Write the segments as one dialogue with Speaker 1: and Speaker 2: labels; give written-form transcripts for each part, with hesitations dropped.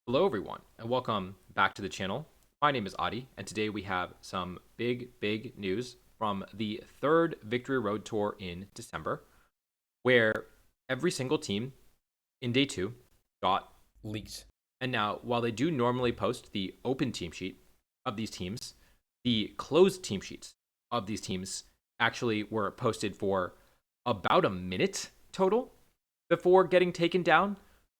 Speaker 1: Hello everyone, and welcome back to the channel. My name is Adi, and today we have some big news from the third Victory Road Tour in December, where every single team in day two got leaked. And now, while they do normally post the open team sheet of these teams, the closed team sheets of these teams actually were posted for about a minute total before getting taken down.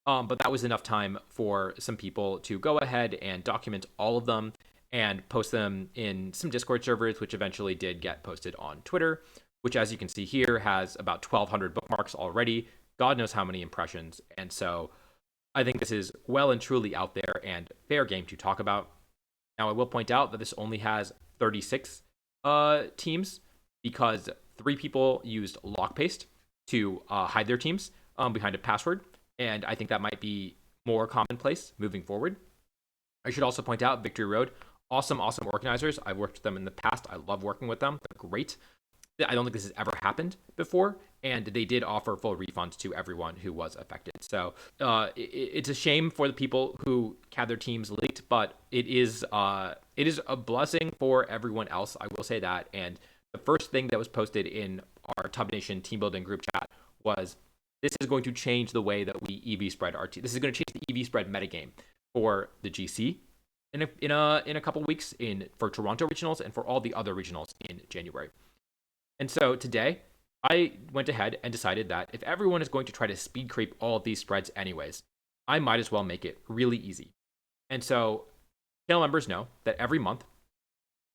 Speaker 1: But that was enough time for some people to go ahead and document all of them and post them in some Discord servers, which eventually did get posted on Twitter, which, as you can see here, has about 1,200 bookmarks already. God knows how many impressions. And so I think this is well and truly out there and fair game to talk about. Now, I will point out that this only has 36 teams because 3 people used lock paste to hide their teams behind a password. And I think that might be more commonplace moving forward. I should also point out Victory Road, awesome organizers. I've worked with them in the past. I love working with them. They're great. I don't think this has ever happened before, and they did offer full refunds to everyone who was affected. So it's a shame for the people who had their teams leaked, but it is a blessing for everyone else. I will say that. And the first thing that was posted in our Tub Nation team building group chat was, this is going to change the way that we EV spread our team. This is going to change the EV spread metagame for the GC in a couple weeks for Toronto regionals and for all the other regionals in January. And so today, I went ahead and decided that if everyone is going to try to speed creep all of these spreads anyways, I might as well make it really easy. And so channel members know that every month,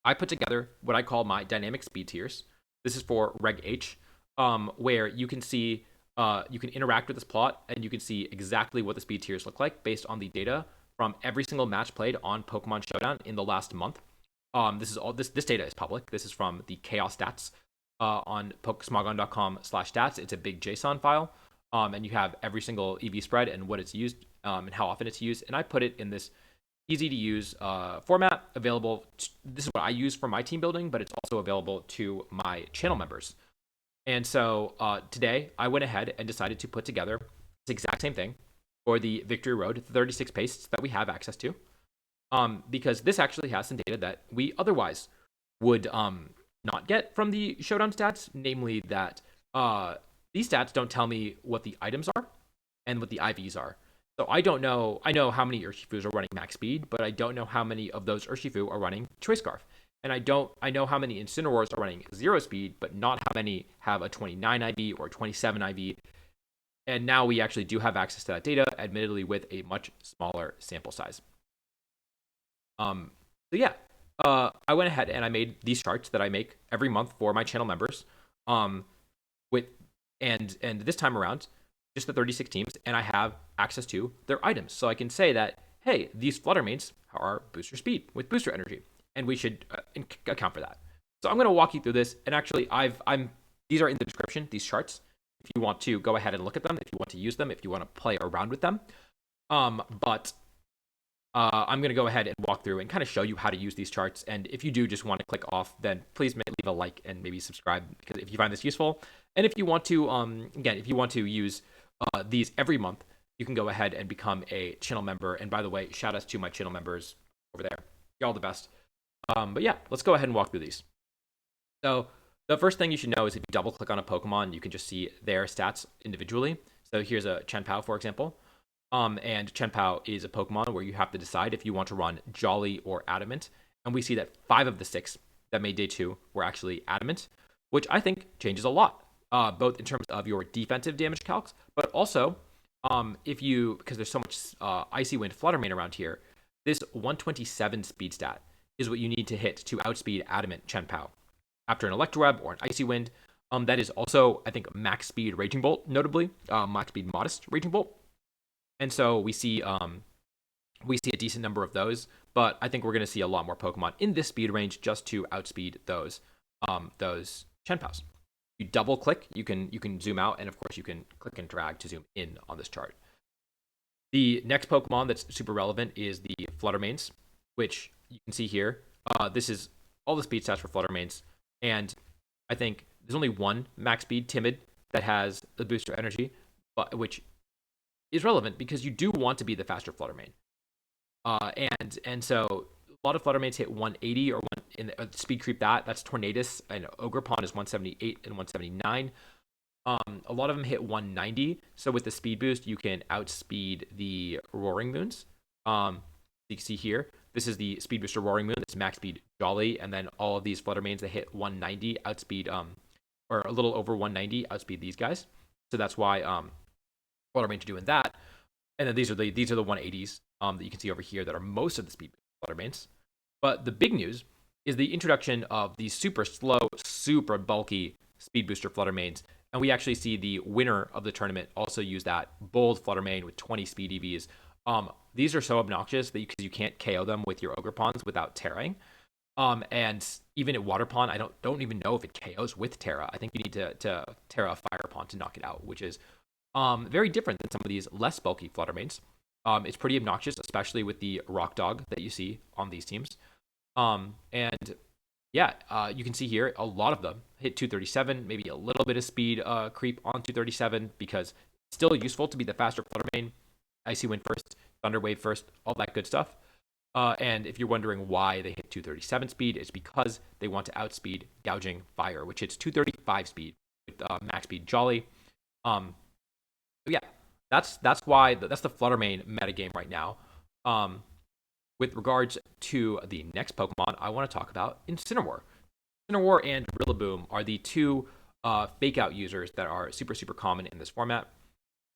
Speaker 1: I put together what I call my dynamic speed tiers. This is for Reg H, where you can see you can interact with this plot and you can see exactly what the speed tiers look like based on the data from every single match played on Pokemon Showdown in the last month. This data is public. This is from the Chaos Stats on Pokesmogon.com/stats. It's a big JSON file, and you have every single EV spread and what it's used and how often it's used. And I put it in this easy to use format available. This is what I use for my team building, but it's also available to my channel members. And so today I went ahead and decided to put together this exact same thing for the Victory Road 36 pastes that we have access to, because this actually has some data that we otherwise would not get from the Showdown stats, namely that these stats don't tell me what the items are and what the IVs are. So I don't know. I know how many Urshifus are running max speed, but I don't know how many of those Urshifu are running Choice Scarf. And I know how many Incineroars are running 0 speed, but not how many have a 29 IV or 27 IV. And now we actually do have access to that data, admittedly with a much smaller sample size. So yeah, I went ahead and I made these charts that I make every month for my channel members. With and this time around, just the 36 teams, and I have access to their items, so I can say that, hey, these Flutter Manes are booster speed with booster energy, and we should account for that. So I'm going to walk you through this, and actually, these are in the description, these charts, if you want to go ahead and look at them, if you want to use them, if you want to play around with them. But I'm going to go ahead and walk through and kind of show you how to use these charts. And if you do just want to click off, then please leave a like and maybe subscribe, because if you find this useful. And if you want to, again, if you want to use these every month, you can go ahead and become a channel member. And by the way, shout outs to my channel members over there. You're all the best. But yeah, let's go ahead and walk through these. So the first thing you should know is if you double click on a Pokemon, you can just see their stats individually. So here's a Chien-Pao, for example. And Chien-Pao is a Pokemon where you have to decide if you want to run Jolly or Adamant. And we see that 5 of the 6 that made day 2 were actually Adamant, which I think changes a lot, both in terms of your defensive damage calcs, but also because there's so much Icy Wind Flutter Mane around here, this 127 speed stat is what you need to hit to outspeed Adamant Chien-Pao. After an Electroweb or an Icy Wind, that is also, I think, max speed Raging Bolt, notably, max speed Modest Raging Bolt. And so we see a decent number of those, but I think we're going to see a lot more Pokemon in this speed range just to outspeed those Chien-Paos. You double click, you can zoom out, and of course you can click and drag to zoom in on this chart. The next Pokemon that's super relevant is the Flutter Manes, which you can see here. This is all the speed stats for Flutter Manes, and I think there's only one max speed Timid that has the booster energy, but which is relevant because you do want to be the faster Flutter Mane. And so a lot of Flutter Manes hit 180 or one in the speed creep. That's Tornadus, and Ogerpon is 178 and 179. A lot of them hit 190. So with the speed boost, you can outspeed the Roaring Moons. You can see here, this is the speed booster Roaring Moon. This is max speed Jolly, and then all of these Flutter Manes that hit 190 outspeed, or a little over 190 outspeed these guys. So that's why Flutter Manes are doing that. And then these are the 180s that you can see over here that are most of the speed Flutter Manes. But the big news is the introduction of these super slow, super bulky speed booster Flutter Manes. And we actually see the winner of the tournament also use that bold Flutter Mane with 20 speed EVs. These are so obnoxious that you can't KO them with your Ogerpons without Terraing. And even at Waterpon, I don't even know if it KOs with Terra. I think you need to Terra Firepon to knock it out, which is very different than some of these less bulky Flutter Manes. It's pretty obnoxious, especially with the Rock Dog that you see on these teams. And yeah, you can see here a lot of them hit 237, maybe a little bit of speed creep on 237 because it's still useful to be the faster Flutter Mane. Icy Wind first, Thunder Wave first, all that good stuff. And if you're wondering why they hit 237 speed, it's because they want to outspeed Gouging Fire, which hits 235 speed with max speed Jolly. Yeah, that's why that's the Flutter Mane metagame right now. With regards to the next Pokemon, I want to talk about Incineroar. Incineroar and Rillaboom are the two fake out users that are super, super common in this format.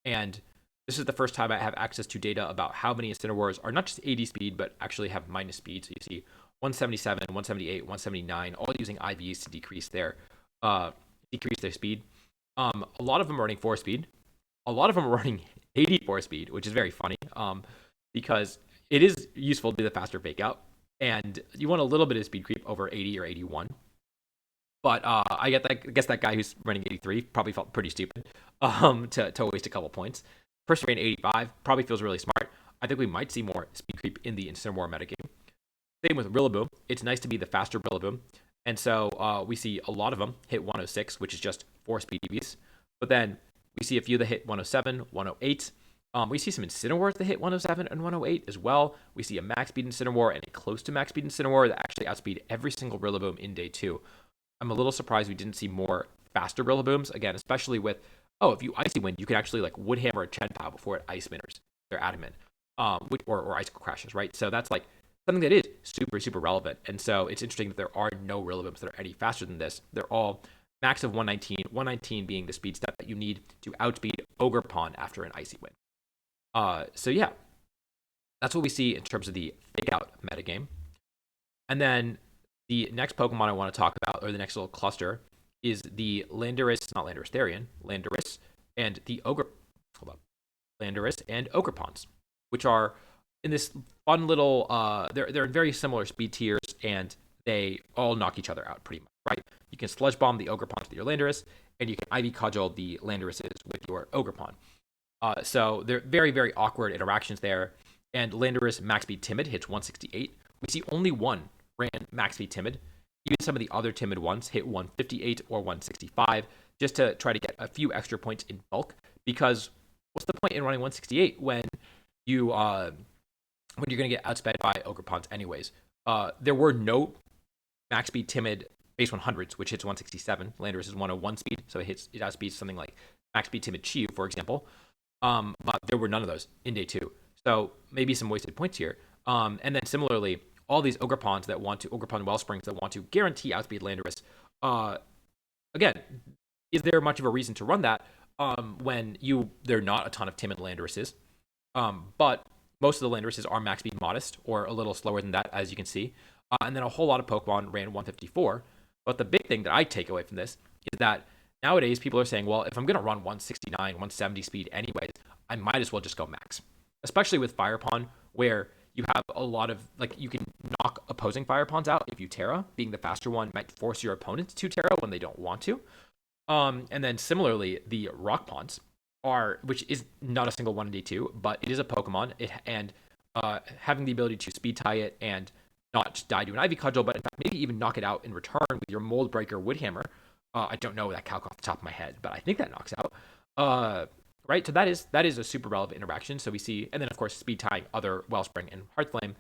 Speaker 1: And this is the first time I have access to data about how many Incineroars are not just 80 speed, but actually have minus speed. So you see 177, 178, 179, all using IVs to decrease their speed. A lot of them are running 4 speed. A lot of them are running 84 speed, which is very funny because it is useful to do the faster fake out, and you want a little bit of speed creep over 80 or 81. But I guess that guy who's running 83 probably felt pretty stupid to waste a couple points. Person ran 85 probably feels really smart. I think we might see more speed creep in the Incineroar metagame. Same with Rillaboom. It's nice to be the faster Rillaboom, and so we see a lot of them hit 106, which is just 4 speed EVs. But then we see a few that hit 107, 108. We see some Incineroars that hit 107 and 108 as well. We see a max speed Incineroar and a close to max speed Incineroar that actually outspeed every single Rillaboom in day 2. I'm a little surprised we didn't see more faster Rillabooms, again, especially with, if you Icy Wind, you can actually like Woodhammer a Chien-Pao before it Ice Spinners. They're adamant. Or Icicle Crashes, right? So that's like something that is super, super relevant. And so it's interesting that there are no Rillabooms that are any faster than this. They're all max of 119 being the speed step that you need to outspeed Ogerpon after an Icy Wind. So yeah, that's what we see in terms of the fake out metagame. And then the next Pokemon I want to talk about, or the next little cluster, is the Landorus and the Landorus and Ogerpons, which are in this fun little, they're in very similar speed tiers, and they all knock each other out pretty much, right? You can Sludge Bomb the Ogerpons with your Landorus, and you can Ivy Cudgel the Landoruses with your Ogerpon. So they're very, very awkward interactions there. And Landorus max speed Timid hits 168. We see only one ran max speed Timid. Even some of the other Timid ones hit 158 or 165 just to try to get a few extra points in bulk. Because what's the point in running 168 when you're going to get outsped by Ogerpons anyways? There were no max speed Timid base 100s, which hits 167. Landorus is 101 speed, so it outspeeds something like max speed Timid Chi, for example. But there were none of those in day 2. So maybe some wasted points here. And then similarly, all these Ogerpon Wellsprings that want to guarantee outspeed Landorus. Again, is there much of a reason to run that when there are not a ton of timid Landoruses? But most of the Landoruses are max speed modest or a little slower than that, as you can see. And then a whole lot of Pokemon ran 154. But the big thing that I take away from this is that nowadays people are saying, well, if I'm going to run 169, 170 speed anyways, I might as well just go max. Especially with Firepon, where you have a lot of, you can knock opposing Firepons out if you Terra. Being the faster one might force your opponents to Terra when they don't want to. And then similarly, the Rockpons which is not a single one in D2, but it is a Pokemon, and having the ability to speed tie it and not just die to an Ivy Cudgel, but in fact maybe even knock it out in return with your Mold Breaker Woodhammer. I don't know that calc off the top of my head, but I think that knocks out. right? So that is a super relevant interaction. So we see, and then of course speed tying other Wellspring and Heartflame.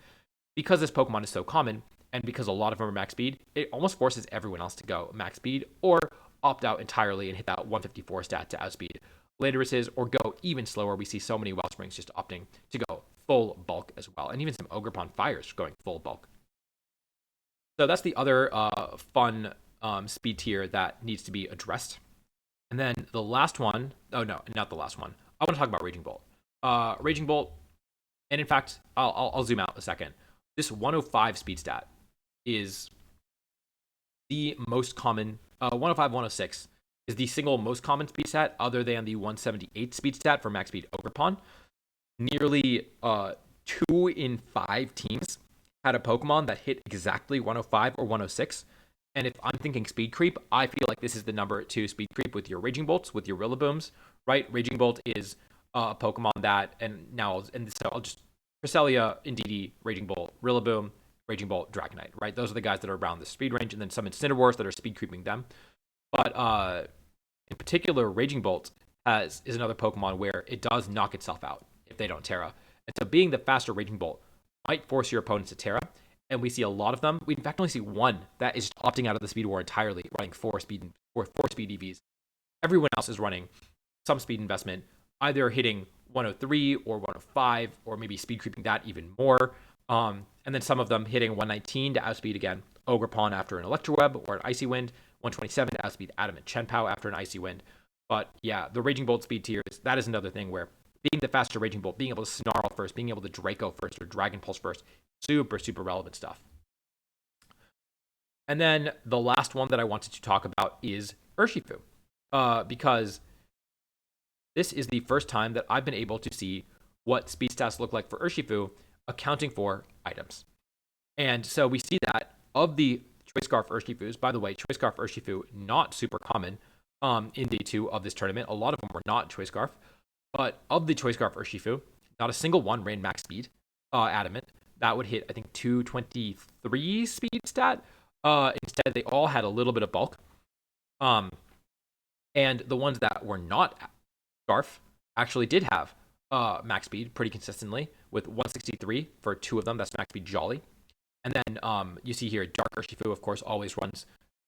Speaker 1: Because this Pokemon is so common, and because a lot of them are max speed, it almost forces everyone else to go max speed or opt out entirely and hit that 154 stat to outspeed Landorus's, or go even slower. We see so many Wellsprings just opting to go full bulk as well, and even some Ogerpon Fires going full bulk. So that's the other fun speed tier that needs to be addressed. And then the last one, oh no, not the last one. I want to talk about Raging Bolt. Raging Bolt, and in fact, I'll zoom out a second. This 105 speed stat is the most common. 105, 106 is the single most common speed stat, other than the 178 speed stat for max speed Ogerpon. Nearly 2 in 5 teams had a Pokemon that hit exactly 105 or 106. And if I'm thinking speed creep, I feel like this is the number 2 speed creep with your Raging Bolts, with your Rillabooms, right? Raging Bolt is a Pokemon that, so I'll just Cresselia, Indeedee, Raging Bolt, Rillaboom, Raging Bolt, Dragonite, right? Those are the guys that are around the speed range, and then some Incineroars that are speed creeping them. But in particular, Raging Bolt is another Pokemon where it does knock itself out if they don't Terra. And so being the faster Raging Bolt might force your opponents to Terra, and we see a lot of them. We in fact only see one that is opting out of the speed war entirely, running 4 speed EVs. Everyone else is running some speed investment, either hitting 103 or 105, or maybe speed creeping that even more. And then some of them hitting 119 to outspeed again Ogerpon after an Electro Web or an Icy Wind, 127 to outspeed Adamant Chien-Pao after an Icy Wind. But yeah, the Raging Bolt speed tiers, that is another thing where being the faster Raging Bolt, being able to Snarl first, being able to Draco first, or Dragon Pulse first, super, super relevant stuff. And then the last one that I wanted to talk about is Urshifu, because this is the first time that I've been able to see what speed stats look like for Urshifu, accounting for items. And so we see that of the Choice Scarf Urshifus, by the way, Choice Scarf Urshifu, not super common in day 2 of this tournament. A lot of them were not Choice Scarf. But of the Choice Scarf Urshifu, not a single one ran max speed, Adamant. That would hit, I think, 223 speed stat. Instead, they all had a little bit of bulk. And the ones that were not Scarf actually did have max speed pretty consistently, with 163 for 2 of them. That's max speed Jolly. And then you see here, Dark Urshifu, of course,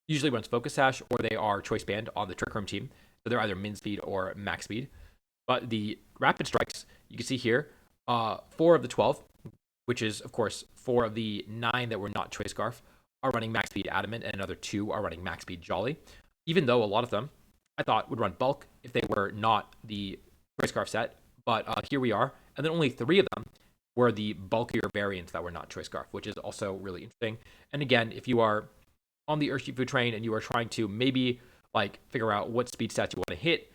Speaker 1: usually runs Focus Sash, or they are Choice Band on the Trick Room team. So they're either min speed or max speed. But the Rapid Strikes, you can see here, 4 of the 12, which is, of course, 4 of the 9 that were not Choice Scarf, are running max speed Adamant, and another 2 are running max speed Jolly. Even though a lot of them, I thought, would run Bulk if they were not the Choice Scarf set. But here we are. And then only 3 of them were the bulkier variants that were not Choice Scarf, which is also really interesting. And again, if you are on the Urshifu train and you are trying to maybe figure out what speed stats you want to hit,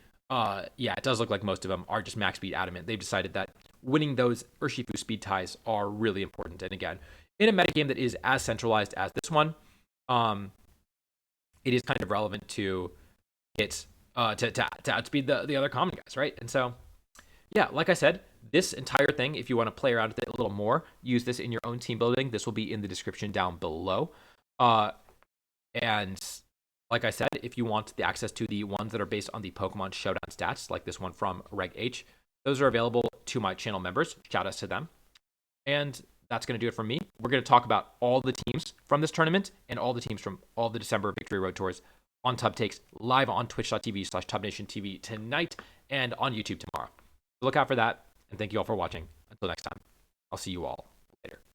Speaker 1: yeah, it does look like most of them are just max speed Adamant. They've decided that winning those Urshifu speed ties are really important. And again, in a metagame that is as centralized as this one, it is kind of relevant to get to outspeed the other common guys, right? And so, yeah, like I said, this entire thing, if you want to play around with it a little more, use this in your own team building. This will be in the description down below. And like I said, if you want the access to the ones that are based on the Pokemon Showdown stats, like this one from Reg H, those are available to my channel members. Shout outs to them. And that's going to do it from me. We're going to talk about all the teams from this tournament and all the teams from all the December Victory Road Tours on Tub Takes, live on twitch.tv/TubNationTV tonight and on YouTube tomorrow. So look out for that, and thank you all for watching. Until next time, I'll see you all